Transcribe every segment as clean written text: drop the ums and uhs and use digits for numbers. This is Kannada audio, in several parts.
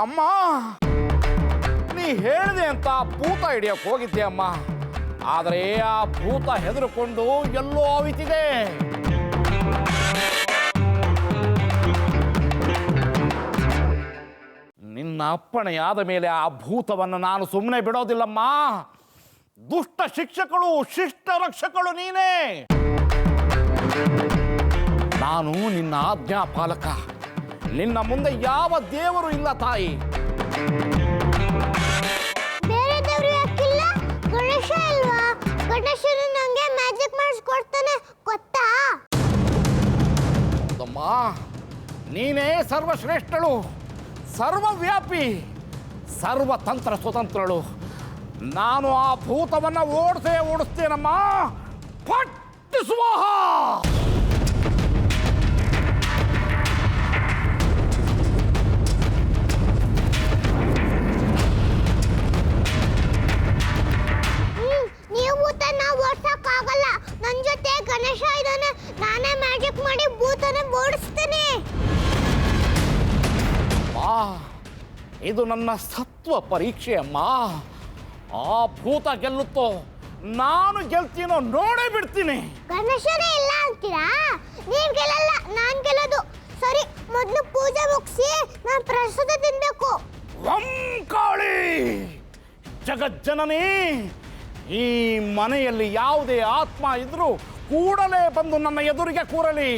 ಅಮ್ಮ, ನೀ ಹೇಳಿದೆ ಅಂತ ಭೂತ ಹಿಡಿಯಕ್ಕೆ ಹೋಗಿದ್ದೆ ಅಮ್ಮ. ಆದರೆ ಆ ಭೂತ ಹೆದರ್ಕೊಂಡು ಎಲ್ಲೋ ಅವಿತಿದೆ. ನಿನ್ನ ಅಪ್ಪಣೆಯಾದ ಮೇಲೆ ಆ ಭೂತವನ್ನು ನಾನು ಸುಮ್ಮನೆ ಬಿಡೋದಿಲ್ಲಮ್ಮ. ದುಷ್ಟ ಶಿಕ್ಷಕಳು, ಶಿಷ್ಟ ರಕ್ಷಕಳು ನೀನೇ. ನಾನು ನಿನ್ನ ಆಜ್ಞಾಪಾಲಕ. ನಿನ್ನ ಮುಂದೆ ಯಾವ ದೇವರು ಇಲ್ಲ ತಾಯಿ. ಬೇರೆ ದೇವರು ಯಾಕಿಲ್ಲ? ಗಣೇಶ ಇಲ್ವಾ? ಗಣೇಶನು ನನಗೆ ಮ್ಯಾಜಿಕ್ ಮಾಡಿಸ್ಕೊಡ್ತಾನೆ ಗೊತ್ತಾ? ಅಮ್ಮ, ನೀನೇ ಸರ್ವಶ್ರೇಷ್ಠಳು, ಸರ್ವವ್ಯಾಪಿ, ಸರ್ವತಂತ್ರ ಸ್ವತಂತ್ರಳು. ನಾನು ಆ ಭೂತವನ್ನು ಓಡಿಸ್ತೇನಮ್ಮ. ಪಟ್ಟು ಸ್ವಾಹ. ನೀವು ಭೂತನ ಓಡ್ಸಕ್ಕಾಗಲ್ಲ. ನನ್ನ ಜೊತೆ ಗಣೇಶ ಇದ್ದಾನೆ. ನಾನೇ ಮ್ಯಾಜಿಕ್ ಮಾಡಿ ಭೂತನ ಓಡಿಸ್ತೀನಿ. ಇದು ನನ್ನ ಸತ್ವ ಪರೀಕ್ಷೆ ಅಮ್ಮ. ಆ ಭೂತ ಗೆಲ್ಲುತ್ತೋ ನಾನು ಗೆಲ್ತೀನೋ ನೋಡೇ ಬಿಡ್ತೀನಿ. ಗಣೇಶನೇ ಇಲ್ಲ ಅಂತೀರಾ? ನೀನ್ ಗೆಲ್ಲಲ್ಲ, ನಾನ್ ಗೆಲ್ಲೋದು. ಸರಿ, ಮೊದಲು ಪೂಜೆ ಮುಗಿಸಿ ನಾನು ಪ್ರಸಾದ ತಿನ್ಬೇಕು. ವಂಕಾಳಿ, ಜಗಜ್ಜನನಿ, ಈ ಮನೆಯಲ್ಲಿ ಯಾವುದೇ ಆತ್ಮ ಇದ್ರೂ ಕೂಡಲೇ ಬಂದು ನನ್ನ ಎದುರಿಗೆ ಕೂರಲಿ.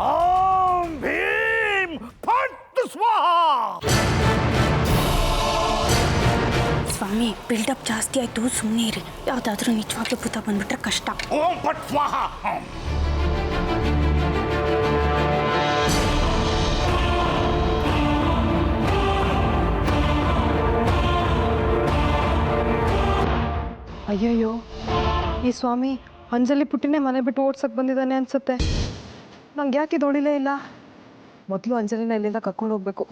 ಓಂ ಭೀಂ ಫಟ್ ಸ್ವಾಹ. ಸ್ವಾಮಿ, ಬಿಲ್ಡಪ್ ಜಾಸ್ತಿ ಆಯಿತು, ಸುಮ್ಮನೆ ಇರಿ. ಯಾವುದಾದ್ರೂ ನಿಜವಾಗ್ಲೂ ಭೂತ ಬಂದ್ಬಿಟ್ರೆ ಕಷ್ಟ. ಓಂ ಫಟ್ ಸ್ವಾಹ. ಅಯ್ಯಯ್ಯೋ, ಈ ಸ್ವಾಮಿ ಅಂಜಲಿ ಪುಟ್ಟಿನೇ ಮನೆ ಬಿಟ್ಟು ಓಡ್ಸಕ್ಕೆ ಬಂದಿದ್ದಾನೆ ಅನ್ಸುತ್ತೆ. ನಂಗೆ ಯಾಕೆ ಇದು ಹೊಡಿಲೇ ಇಲ್ಲ? ಮೊದಲು ಅಂಜಲಿನ ಇಲ್ಲಿಂದ ಕರ್ಕೊಂಡು ಹೋಗ್ಬೇಕು.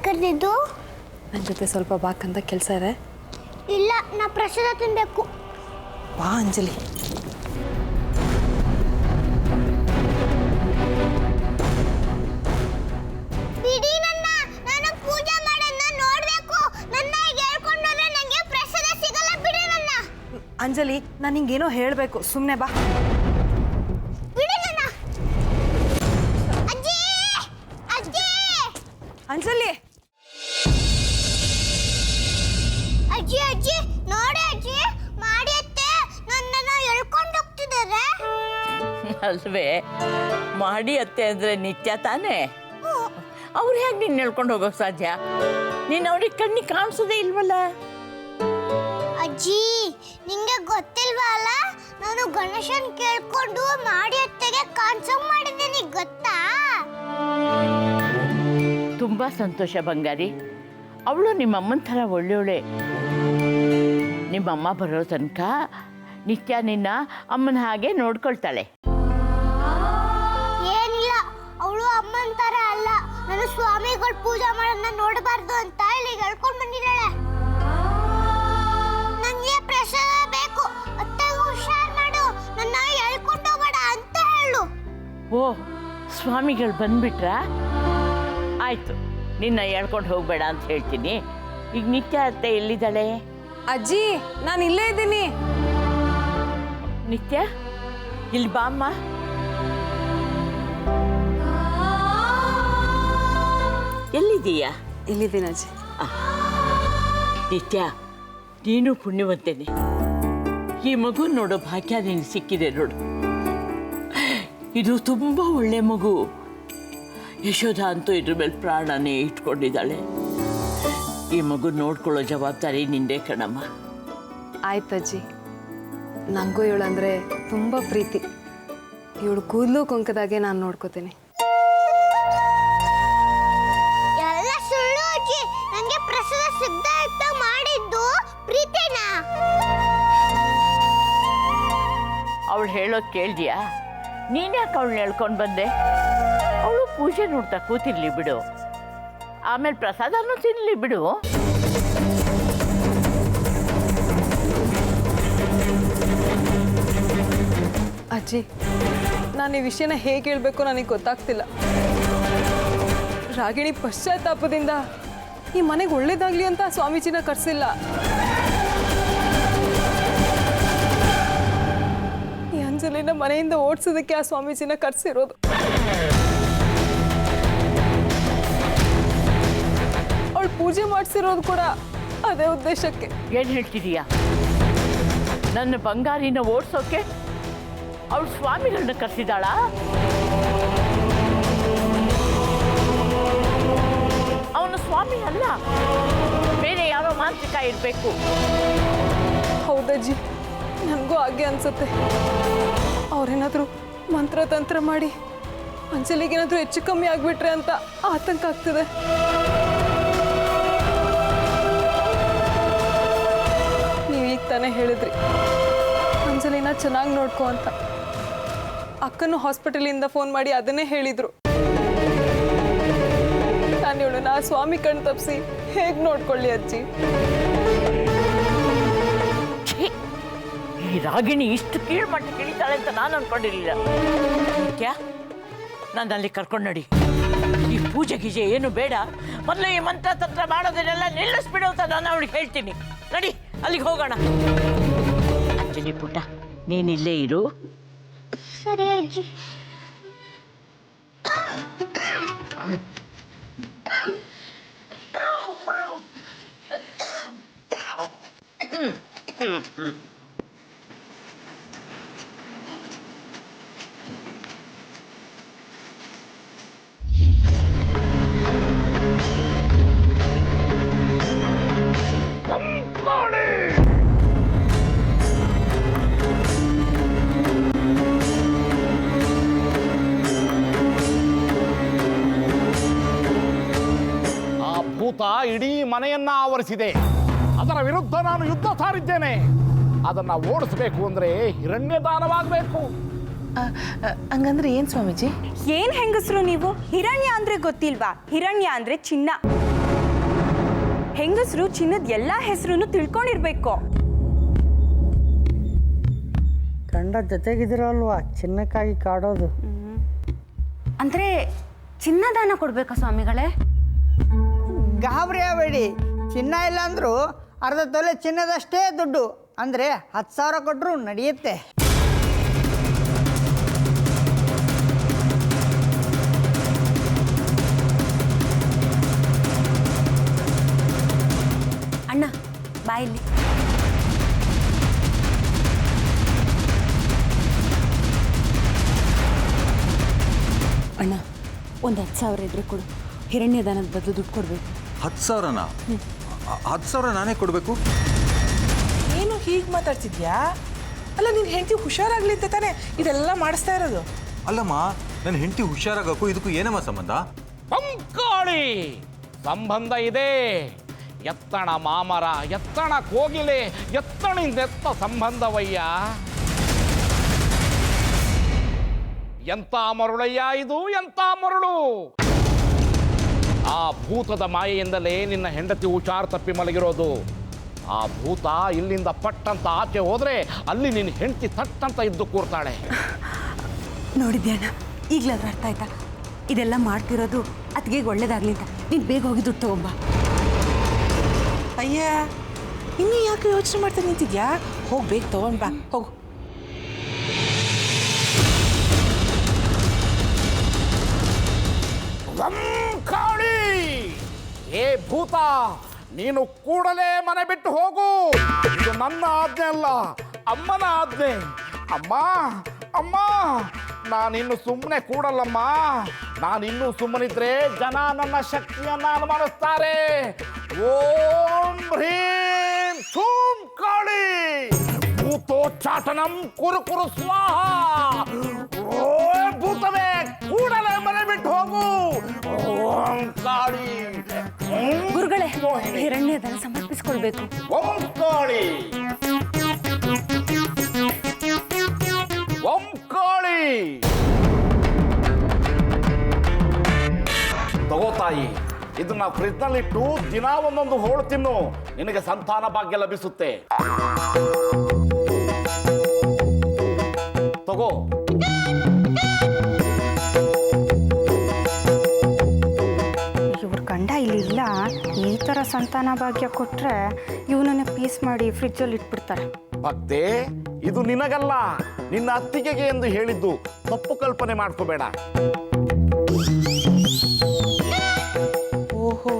ಕರೆದಿದ್ದು ನನ್ನ ಜೊತೆ ಸ್ವಲ್ಪ ಬಾಕಂತ ಕೆಲಸ ಇದೆ. ಇಲ್ಲ, ನಾ ಪ್ರಸಾದ ತಿನ್ಬೇಕು. ಬಾ ಅಂಜಲಿ. ಬಿಡಿ ನನ್ನ, ನಾನು ಪೂಜೆ ಮಾಡೋದನ್ನ ನೋಡ್ಬೇಕು. ನನ್ನ ಹೇಳ್ಕೊಂಡ್ರೆ ನನಗೆ ಪ್ರಸಾದ ಸಿಗಲ್ಲ. ಬಿಡಿ ನನ್ನ. ಅಂಜಲಿ, ನಾನು ನಿಂಗೇನೋ ಹೇಳಬೇಕು, ಸುಮ್ಮನೆ ಬಾ. ಬಿಡಿ ನನ್ನ. ಅಜ್ಜಿ, ಅಜ್ಜಿ, ಅಂಜಲಿ. ಅಜ್ಜಿ, ಅಜ್ಜಿ ನೋಡಿ ಅಜ್ಜಿ, ಮಾಡಿ ಅತ್ತೆ ನನ್ನನ್ನ ಎಳ್ಕೊಂಡು ಹೋಗ್ತಿದ್ದಾರೆ. ಅಲ್ವೇ, ಮಾಡಿ ಅತ್ತೆ ಅಂದರೆ ನಿತ್ಯ ತಾನೇ. ಅವ್ರು ಹೇಗೆ ನಿನ್ನ ಹೇಳ್ಕೊಂಡು ಹೋಗೋಕೆ ಸಾಧ್ಯ? ನೀನು ಅವ್ರಿಗೆ ಕಣ್ಣಿಗೆ ಕಾಣಿಸೋದೇ ಇಲ್ವಲ್ಲ. ಅಜ್ಜಿ, ನಿಂಗೆ ಗೊತ್ತಿಲ್ವಾ ಅಲ್ಲ, ನಾನು ಗಣೇಶನ್ ಕೇಳ್ಕೊಂಡು ಮಾಡಿ ಅತ್ತೆಗೆ ಕಾಣಿಸೋಂಗ್ ಮಾಡಿದ್ದೀನಿ ಗೊತ್ತಾ? ತುಂಬ ಸಂತೋಷ ಬಂಗಾರಿ. ಅವಳು ನಿಮ್ಮಮ್ಮನ ಥರ ಒಳ್ಳೆಯವಳೆ. ನಿಮ್ಮಮ್ಮ ಬರೋ ತನಕ ನಿತ್ಯ ನಿನ್ನ ಅಮ್ಮನ ಹಾಗೆ ನೋಡ್ಕೊಳ್ತಾಳೆ. ಏನಿಲ್ಲ, ಅವಳು ಅಮ್ಮನ ಥರ ಅಲ್ಲ. ನಾನು ಸ್ವಾಮಿಗಳು ಪೂಜೆ ಮಾಡೋದನ್ನ ನೋಡಬಾರ್ದು ಅಂತ ಇಲ್ಲಿಗೆ ಹೇಳ್ಕೊಂಡು ಬಂದಿದ್ದಾಳೆ. ನನಗೆ ಪ್ರಸಾದ ಬೇಕು, ಅತ್ತೆಗೆ ಹುಷಾರ್ ಮಾಡು, ನನ್ನ ಹೇಳ್ಕೊಂಡು ಹೋಗಬೇಡ ಅಂತ ಹೇಳು. ಓ, ಸ್ವಾಮಿಗಳು ಬಂದ್ಬಿಟ್ರಾ? ಆಯಿತು, ನಿನ್ನ ಹೇಳ್ಕೊಂಡು ಹೋಗಬೇಡ ಅಂತ ಹೇಳ್ತೀನಿ. ಈಗ ನಿತ್ಯ ಅತ್ತೆ ಎಲ್ಲಿದ್ದಾಳೆ? ಅಜ್ಜಿ ನಾನು ಇಲ್ಲೇ ಇದ್ದೀನಿ. ನಿತ್ಯ ಇಲ್ಲಿ ಬಾಮ್ಮ. ಎಲ್ಲಿದ್ದೀಯಾ? ಇಲ್ಲಿದ್ದೀನಿ ಅಜ್ಜಿ. ನಿತ್ಯ ನೀನು ಪುಣ್ಯವಂತೇನೆ. ಈ ಮಗು ನೋಡೋ ಭಾಗ್ಯ ನಿನಗೆ ಸಿಕ್ಕಿದೆ ನೋಡು. ಇದು ತುಂಬ ಒಳ್ಳೆ ಮಗು. ಯಶೋಧ ಅಂತೂ ಇದ್ರ ಮೇಲೆ ಪ್ರಾಣನೇ ಇಟ್ಕೊಂಡಿದ್ದಾಳೆ. ಈ ಮಗು ನೋಡ್ಕೊಳ್ಳೋ ಜವಾಬ್ದಾರಿ ನಿಂದೇ ಕಣಮ್ಮ. ಆಯ್ತಜ್ಜಿ, ನನಗೂ ಇವಳಂದ್ರೆ ತುಂಬ ಪ್ರೀತಿ. ಇವಳು ಕೂದಲು ಕೊಂಕದಾಗೆ ನಾನು ನೋಡ್ಕೋತೀನಿ. ಎಲ್ಲ ಸುಳ್ಳು ಅಜ್ಜಿ. ನಂಗೆ ಪ್ರಸಾದ ಸಿದ್ಧಾರ್ಥ ಮಾಡಿದ್ದು ಪ್ರೀತಿನಾ? ಅವಳು ಹೇಳೋದು ಕೇಳಿದ್ಯಾ? ನೀನ್ಯಾಕೆ ಅವಳನ್ನ ಹೇಳ್ಕೊಂಡು ಬಂದೆ? ಅವಳು ಪೂಜೆ ನೋಡ್ತಾ ಕೂತಿರ್ಲಿ ಬಿಡು, ಆಮೇಲೆ ಪ್ರಸಾದನೂ ತಿನ್ನಲಿ ಬಿಡು. ಅಜ್ಜಿ, ನಾನು ಈ ವಿಷಯನ ಹೇಗೆ ಹೇಳಬೇಕು ನನಗೆ ಗೊತ್ತಾಗ್ತಿಲ್ಲ. ರಾಗಿಣಿ ಪಶ್ಚಾತ್ತಾಪದಿಂದ ಈ ಮನೆಗೆ ಒಳ್ಳೇದಾಗ್ಲಿ ಅಂತ ಸ್ವಾಮೀಜಿನ ಕರೆಸಿಲ್ಲ. ಈ ಅಂಜಲಿನ ಮನೆಯಿಂದ ಓಡಿಸೋದಕ್ಕೆ ಆ ಸ್ವಾಮೀಜಿನ ಕರೆಸಿರೋದು. ಅವಳು ಪೂಜೆ ಮಾಡಿಸಿರೋದು ಕೂಡ ಅದೇ ಉದ್ದೇಶಕ್ಕೆ. ಏನು ಹೇಳ್ತಿದೀಯಾ? ನನ್ನ ಬಂಗಾರಿನ ಓಡಿಸೋಕೆ ಅವಳು ಸ್ವಾಮಿಗಳನ್ನ ಕರೆಸಿದಾಳ? ಅವನು ಸ್ವಾಮಿ ಅಲ್ಲ, ಬೇರೆ ಯಾರೋ ಮಾಂತ್ರಿಕ ಇರಬೇಕು. ಹೌದಜ್ಜಿ, ನನಗೂ ಹಾಗೆ ಅನ್ಸುತ್ತೆ. ಅವ್ರೇನಾದರೂ ಮಂತ್ರತಂತ್ರ ಮಾಡಿ ಅಂಜಲಿಗೇನಾದರೂ ಹೆಚ್ಚು ಕಮ್ಮಿ ಆಗಿಬಿಟ್ರೆ ಅಂತ ಆತಂಕ ಆಗ್ತಿದೆ. ನೀವು ಈಗ ತಾನೇ ಹೇಳಿದ್ರಿ ಅಂಜಲಿನ ಚೆನ್ನಾಗಿ ನೋಡ್ಕೊ ಅಂತ. ಅಕ್ಕನೂ ಹಾಸ್ಪಿಟಲಿಂದ ಫೋನ್ ಮಾಡಿ ಅದನ್ನೇ ಹೇಳಿದ್ರು. ನಾನು ಇವಳನ್ನ ಆ ಸ್ವಾಮಿ ಕಣ್ ತಪ್ಪಿಸಿ ಹೇಗೆ ನೋಡ್ಕೊಳ್ಳಿ ಅಜ್ಜಿ? ಈ ರಾಗಿಣಿ ಇಷ್ಟು ಕೀಳ್ಮಟ್ಟ ಕಿಳಿತಾಳೆ ಅಂತ ನಾನು ಅನ್ಕೊಂಡಿರ್ಲಿಲ್ಲ. ನಿತ್ಯ, ನಾನು ಅಲ್ಲಿ ಕರ್ಕೊಂಡು ನಡಿ. ಈ ಪೂಜೆ ಗೀಜೆ ಏನು ಬೇಡ, ಮೊದಲು ಈ ಮಂತ್ರ ತಂತ್ರ ಮಾಡೋದನ್ನೆಲ್ಲ ನಿಲ್ಲಿಸ್ಬಿಡು ಅಂತ ನಾನು ಅವಳಿಗೆ ಹೇಳ್ತೀನಿ. ನಡಿ, ಅಲ್ಲಿಗೆ ಹೋಗೋಣ. ಅಂಜಲಿ ಪುಟ್ಟ, ನೀನಿಲ್ಲೇ ಇರು. ಸರಿ ಅಜ್ಜಿ. ಭೂತ ಇಡೀ ಮನೆಯನ್ನ ಆವರಿಸಿದೆ. ಅದರ ವಿರುದ್ಧ ನಾನು ಯುದ್ಧ ಸಾರಿದ್ದೇನೆ. ಅದನ್ನ ಓಡಿಸಬೇಕು ಅಂದ್ರೆ ಹಿರಣ್ಯ ದಾನವಾಗಬೇಕು. ಹಂಗಂದ್ರೆ ಏನ್ ಸ್ವಾಮೀಜಿ? ಏನ್ ಹೆಂಗಸರು ನೀವು? ಹಿರಣ್ಯ ಅಂದ್ರೆ ಗೊತ್ತಿಲ್ವಾ? ಹಿರಣ್ಯ ಅಂದ್ರೆ ಚಿನ್ನ. ಹೆಂಗಸರು ಚಿನ್ನದ ಎಲ್ಲಾ ಹೆಸರು ತಿಳ್ಕೊಂಡಿರ್ಬೇಕು. ಗಂಡ ಜೊತೆಗಿದಿರಲ್ವಾ ಚಿನ್ನಕ್ಕಾಗಿ ಕಾಡೋದು. ಅಂದ್ರೆ ಚಿನ್ನದಾನ ಕೊಡ್ಬೇಕಾ ಸ್ವಾಮಿಗಳೇ? ಗಾಬರಿ ಆಗಬೇಡಿ, ಚಿನ್ನ ಇಲ್ಲ ಅಂದರೂ ಅರ್ಧ ತೊಲೆ ಚಿನ್ನದಷ್ಟೇ ದುಡ್ಡು, ಅಂದರೆ 10,000 ಕೊಟ್ಟರು ನಡೆಯುತ್ತೆ. ಅಣ್ಣ ಬಾಯಲ್ಲಿ. ಅಣ್ಣ ಒಂದು 10,000 ಇದ್ರೆ ಕೊಡು. ಹಿರಣ್ಯದಾನದ ಬದಲು ದುಡ್ಡು ಕೊಡಬೇಕು. 10,000ನಾ? 10,000 ನಾನೇ ಕೊಡಬೇಕು? ಏನು ಹೀಗೆ ಮಾತಾಡ್ತಿದ್ಯಾ? ಅಲ್ಲ, ನಿನ್ನ ಹೆಂಡತಿ ಹುಷಾರಾಗ್ಲಿ ಅಂತ ತಾನೇ ಇದೆಲ್ಲ ಮಾಡಿಸ್ತಾ ಇರೋದು. ಅಲ್ಲಮ್ಮ, ನನ್ನ ಹೆಂಡತಿ ಹುಷಾರಾಗಕ್ಕೂ ಇದಕ್ಕೂ ಏನಮ್ಮ ಸಂಬಂಧ? ಪಂಕಾಳಿ ಸಂಬಂಧ ಇದೆ. ಎತ್ತಣ ಮಾಮರ, ಎತ್ತಣ ಕೋಗಿಲೆ, ಎತ್ತಣಿಂದೆತ್ತ ಸಂಬಂಧವಯ್ಯ. ಎಂತ ಮರುಳಯ್ಯ ಇದು, ಎಂತ ಮರುಳು! ಆ ಭೂತದ ಮಾಯೆಯಿಂದಲೇ ನಿನ್ನ ಹೆಂಡತಿ ಹುಷಾರು ತಪ್ಪಿ ಮಲಗಿರೋದು. ಆ ಭೂತ ಇಲ್ಲಿಂದ ಪಟ್ಟಂತ ಆಚೆ ಹೋದ್ರೆ ಅಲ್ಲಿ ನಿನ್ನ ಹೆಂಡತಿ ತಟ್ಟಂತ ಇದ್ದು ಕೂರ್ತಾಳೆ. ನೋಡಿದ್ಯಣ್ಣ, ಈಗಲಾದ್ರೂ ಅರ್ಥ ಆಯ್ತಾ? ಇದೆಲ್ಲ ಮಾಡ್ತಿರೋದು ಅತ್ತಿಗೆ ಒಳ್ಳೇದಾಗ್ಲಿ ಅಂತ. ನೀನು ಬೇಗ ಹೋಗಿ ದುಡ್ಡು ತಗೊಂಬ. ಅಯ್ಯ, ಇನ್ನೂ ಯಾಕೆ ಯೋಚನೆ ಮಾಡ್ತಾ ನಿಂತಿದ್ಯಾ? ಹೋಗಿ ಬೇಗ ತಗೊಂಡ್ ಬಾ, ಹೋಗು. ಕಾಳಿ, ಏ ಭೂತ, ನೀನು ಕೂಡಲೇ ಮನೆ ಬಿಟ್ಟು ಹೋಗು. ಇದು ನನ್ನ ಆಜ್ಞೆ ಅಲ್ಲ, ಅಮ್ಮನ ಆಜ್ಞೆ. ಅಮ್ಮ ಅಮ್ಮ, ನಾನಿನ್ನು ಸುಮ್ಮನೆ ಕೂಡಲ್ಲಮ್ಮ. ನಾನಿನ್ನೂ ಸುಮ್ಮನಿದ್ರೆ ಜನ ನನ್ನ ಶಕ್ತಿಯನ್ನ ಅನುಮಾನಿಸ್ತಾರೆ. ಓಂ ಹ್ರೀಂ ಛೂಂ ಕಾಳಿ, ಭೂತೋಚ್ಚಾಟನಂ ಕುರು ಕುರು ಸ್ವಾಹ. ಓ ಭೂತವೇ, ಕೂಡಲೇ ಮನೆ ಬಿಟ್ಟು ಹೋಗು. ಓಂ ಕಾಳಿ. ಗುರುಗಳೇ, ಹಿರಣ್ಯದನ್ನು ಸಮರ್ಪಿಸ್ಕೊಳ್ಬೇಕು. ಓಂ ಕಾಳಿ, ಓಂ ಕಾಳಿ. ತಗೋ ತಾಯಿ, ಇದನ್ನ ಫ್ರಿಜ್ನಲ್ಲಿಟ್ಟು ದಿನ ಒಂದೊಂದು ಹೋಳು ತಿನ್ನು. ನಿನಗೆ ಸಂತಾನ ಭಾಗ್ಯ ಲಭಿಸುತ್ತೆ. ತಗೋ. ಇವ್ರ ಗಂಡ ಇಲ್ಲಿ ಇಲ್ಲ, ಈ ಥರ ಸಂತಾನ ಭಾಗ್ಯ ಕೊಟ್ಟರೆ ಇವನನ್ನ ಪೀಸ್ ಮಾಡಿ ಫ್ರಿಜ್ಜಲ್ಲಿ ಇಟ್ಬಿಡ್ತಾರೆ. ಭಕ್ತೆ, ಇದು ನಿನಗಲ್ಲ, ನಿನ್ನ ಅತ್ತಿಗೆಗೆ ಎಂದು ಹೇಳಿದ್ದು. ತಪ್ಪು ಕಲ್ಪನೆ ಮಾಡ್ಕೋಬೇಡ. ಓಹೋ,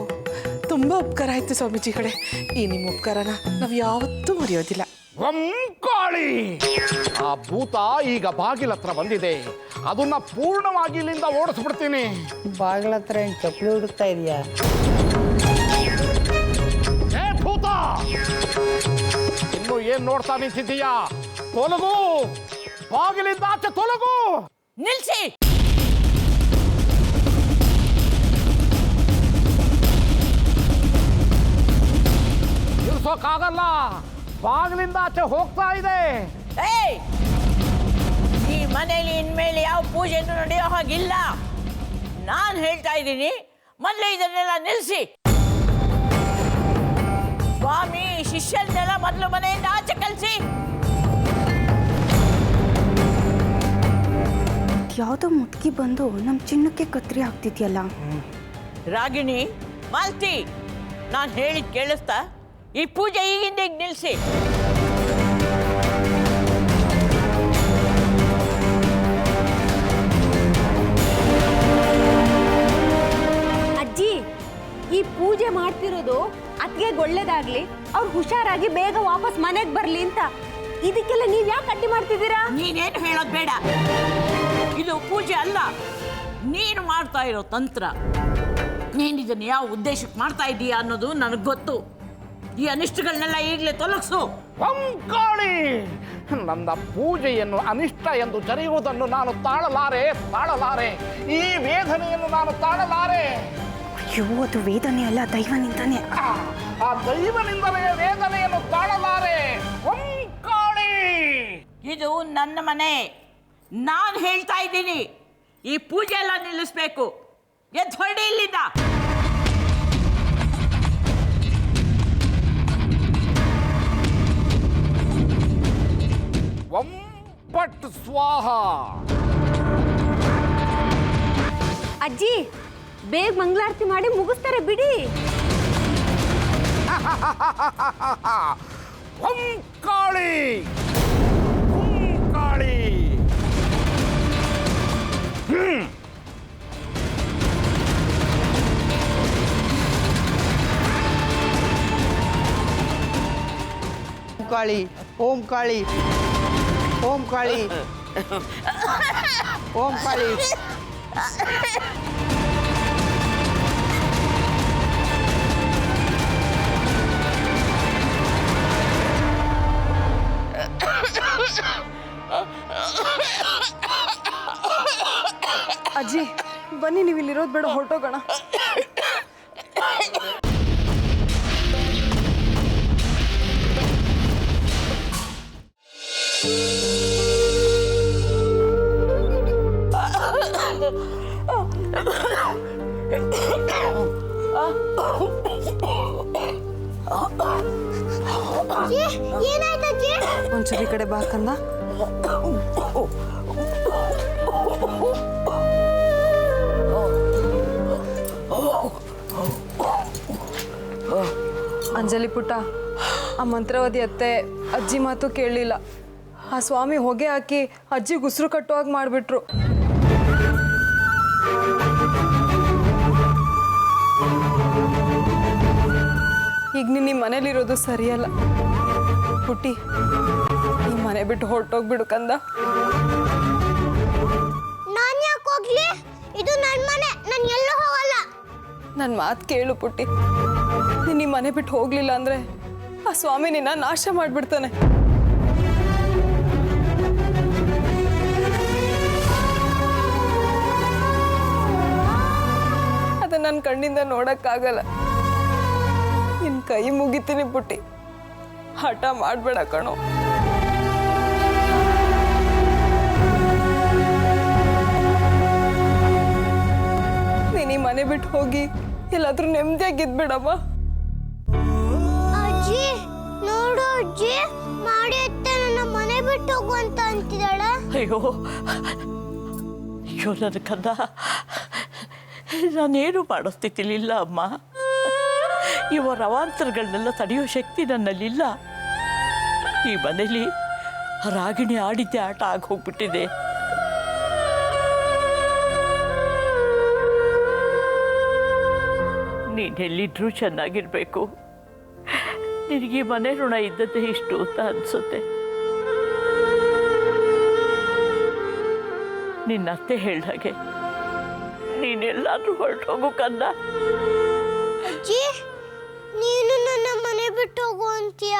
ತುಂಬ ಉಪಕಾರ ಆಯ್ತು ಸ್ವಾಮೀಜಿ ಕಡೆ. ಈ ನಿಮ್ಮ ಉಪಕಾರನ ನಾವು ಯಾವತ್ತೂ ಮರೆಯೋದಿಲ್ಲ. ಓಂ ಕಾಳಿ, ಆ ಭೂತ ಈಗ ಬಾಗಿಲ ಹತ್ರ ಬಂದಿದೆ. ಅದನ್ನ ಪೂರ್ಣವಾಗಿ ಇಲ್ಲಿಂದ ಓಡಿಸ್ಬಿಡ್ತೀನಿ. ಬಾಗಿಲ ಹತ್ರ ಏನು ಚಪ್ಪಲಿ ಹುಡುಕ್ತಾ ಇದೆಯಾ? ಏ ಭೂತ, ಇನ್ನು ಏನ್ ನೋಡ್ತಾ ನಿಂತಿದ್ದೀಯಾ? ತೊಲಗು, ಬಾಗಿಲಿಂದ ಆಚೆ ತೊಲಗು. ನಿಲ್ಸಿ. ನಿಲ್ಸೋಕ್ಕಾಗಲ್ಲ, ಬಾಗಿಲಿಂದ ಆಚೆ ಹೋಗ್ತಾ ಇದೆ. ಏಯ್, ಈ ಮನೇಲಿ ಇನ್ಮೇಲೆ ಯಾವ ಪೂಜೆನೂ ನಡೆಯೋ ಹಾಗಿಲ್ಲ. ನಾನು ಹೇಳ್ತಾ ಇದ್ದೀನಿ, ಮೊದಲು ಇದನ್ನೆಲ್ಲ ನಿಲ್ಲಿಸಿ. ಸ್ವಾಮಿ ಶಿಷ್ಯರನ್ನೆಲ್ಲ ಮೊದಲು ಮನೆಯಿಂದ ಆಚೆ ಕಳಿಸಿ. ಯಾವುದೋ ಮುದುಕಿ ಬಂದು ನಮ್ಮ ಚಿನ್ನಕ್ಕೆ ಕತ್ರಿ ಆಗ್ತಿದ್ಯಲ್ಲ. ರಾಗಿಣಿ, ಮಾಲ್ತಿ, ನಾನು ಹೇಳಿದ್ ಕೇಳಿಸ್ತಾ? ಈ ಪೂಜೆ ಈಗಿಂದ ಈಗ ನಿಲ್ಲಿಸಿ. ಅಜ್ಜಿ, ಈ ಪೂಜೆ ಮಾಡ್ತಿರೋದು ಅತ್ತಿಗೆ ಒಳ್ಳೇದಾಗ್ಲಿ, ಅವ್ರು ಹುಷಾರಾಗಿ ಬೇಗ ವಾಪಸ್ ಮನೆಗೆ ಬರ್ಲಿ ಅಂತ. ಇದಕ್ಕೆಲ್ಲ ನೀವ್ ಯಾಕೆ ಅಡ್ಡಿ ಮಾಡ್ತಿದ್ದೀರಾ? ನೀನೇನು ಹೇಳೋದು ಬೇಡ. ಇದು ಪೂಜೆ ಅಲ್ಲ, ನೀನು ಮಾಡ್ತಾ ಇರೋ ತಂತ್ರ. ನೀನು ಇದನ್ನು ಯಾವ ಉದ್ದೇಶಕ್ಕೆ ಮಾಡ್ತಾ ಇದ್ದೀಯಾ ಅನ್ನೋದು ನನಗೆ ಗೊತ್ತು. ಈ ಅನಿಷ್ಟಗಳನ್ನೆಲ್ಲ ಈಗಲೇ ತೊಲಗಿಸು. ಓಂ ಕಾಳಿ, ನನ್ನ ಪೂಜೆಯನ್ನು ಅನಿಷ್ಟ ಎಂದು ಜರೆಯುವುದನ್ನು ನಾನು ತಾಳಲಾರೆ. ಈ ವೇದನೆಯನ್ನು ನಾನು ತಾಳಲಾರೆ. ಅಯ್ಯೋ, ಅದು ವೇದನೆ ಅಲ್ಲ, ದೈವನಿಂದಾನೆ. ಆ ದೈವನಿಂದಲೇ ವೇದನೆಯನ್ನು ತಾಳಲಾರೆ. ಓಂ ಕಾಳಿ, ಇದು ನನ್ನ ಮನೆ. ನಾನು ಹೇಳ್ತಾ ಇದ್ದೀನಿ, ಈ ಪೂಜೆ ಎಲ್ಲ ನಿಲ್ಲಿಸ್ಬೇಕು. ಎದ್ದು ಹೊರಡಿ ಇಲ್ಲಿಂದ. ಓಂ ಪಟ್ ಸ್ವಾಹ. ಅಜ್ಜಿ, ಬೇಗ ಮಂಗಳಾರತಿ ಮಾಡಿ ಮುಗಿಸ್ತಾರೆ ಬಿಡಿ. ಓಂ ಕಾಳಿ, ಓಂ ಕಾಳಿ. ಕಾಳಿ, ಓಂ ಕಾಳಿ, ಓಂ ಕಾಳಿ, ಓಂ ಕಾಳಿ. ಅಜ್ಜಿ ಬನ್ನಿ, ನೀವು ಇಲ್ಲಿರೋದು ಬೇಡ, ಹೊರಟೋಗೋಣ. ಏನಾಯ್ತಜ್ಜಿ? ಒಂಚೂರು ಈ ಕಡೆ ಬಾ ಕಂದ. ಅಂಜಲಿ ಪುಟ್ಟ, ಆ ಮಂತ್ರವಾದಿ ಅತ್ತೆ ಅಜ್ಜಿ ಮಾತು ಕೇಳಲಿಲ್ಲ. ಆ ಸ್ವಾಮಿ ಹೊಗೆ ಹಾಕಿ ಅಜ್ಜಿಗೆ ಉಸಿರು ಕಟ್ಟುವಾಗ ಮಾಡಿಬಿಟ್ರು. ಈಗ ನೀನು ನಿಮ್ಮ ಮನೇಲಿರೋದು ಸರಿಯಲ್ಲ ಪುಟ್ಟಿ. ಈ ಮನೆ ಬಿಟ್ಟು ಹೊರಟೋಗ್ಬಿಡು ಕಂದ. ನಾನು ಯಾಕೆ ಹೋಗ್ಲಿ? ಇದು ನನ್ನ ಮನೆ, ನಾನು ಎಲ್ಲೂ ಹೋಗಲ್ಲ. ನನ್ನ ಮಾತು ಕೇಳು ಪುಟ್ಟಿ. ನೀನು ಈ ಮನೆ ಬಿಟ್ಟು ಹೋಗ್ಲಿಲ್ಲ ಅಂದರೆ ಆ ಸ್ವಾಮಿ ನಿನ್ನ ನಾಶ ಮಾಡಿಬಿಡ್ತಾನೆ. ಅದನ್ನು ನನ್ನ ಕಣ್ಣಿಂದ ನೋಡೋಕ್ಕಾಗಲ್ಲ. ನಿನ್ನ ಕೈ ಮುಗಿತೀನಿ ಪುಟ್ಟಿ, ಹಠ ಮಾಡಬೇಡ ಕಣೋ. ನೀನು ಈ ಮನೆ ಬಿಟ್ಟು ಹೋಗಿ ಎಲ್ಲಾದ್ರೂ ನೆಮ್ಮದಿಯಾಗಿದ್ಬಿಡಮ್ಮ. ಅಜ್ಜಿ ನೋಡು, ಅಜ್ಜಿ ಮಾಡಿ ಅತ್ತೆ ನನ್ನ ಮನೆ ಬಿಟ್ಟು ಹೋಗು ಅಂತ ಅಂತಿದ್ದಾಳೆ. ಅಯ್ಯೋ ಅಯ್ಯೋ ನನ್ನ ಕಂದ, ನಾನೇನು ಮಾಡೋ ಸ್ಥಿತಿಲಿಲ್ಲ ಅಮ್ಮ. ಇವರ ಅವಾಂತರಗಳನ್ನೆಲ್ಲ ತಡೆಯೋ ಶಕ್ತಿ ನನ್ನಲ್ಲಿಲ್ಲ. ಈ ಮನೇಲಿ ರಾಗಿಣಿ ಆಡಿದ್ದೆ ಆಟ ಆಗಿ ಹೋಗ್ಬಿಟ್ಟಿದೆ. ನೀನೆಲ್ಲಿದ್ರೂ ಚೆನ್ನಾಗಿರ್ಬೇಕು. ನಿನಗೆ ಮನೆ ಋಣ ಇದ್ದದ್ದೇ ಇಷ್ಟು ಅಂತ ಅನ್ಸುತ್ತೆ. ನಿನ್ನ ಅತ್ತೆ ಹೇಳ್ದಾಗೆ ನೀನೆಲ್ಲಾದ್ರೂ ಹೊರಟೋಗು ಕಂದ. ಅಜ್ಜಿ ನೀನು ನನ್ನ ಮನೆ ಬಿಟ್ಟು ಹೋಗು ಅಂತೀಯ?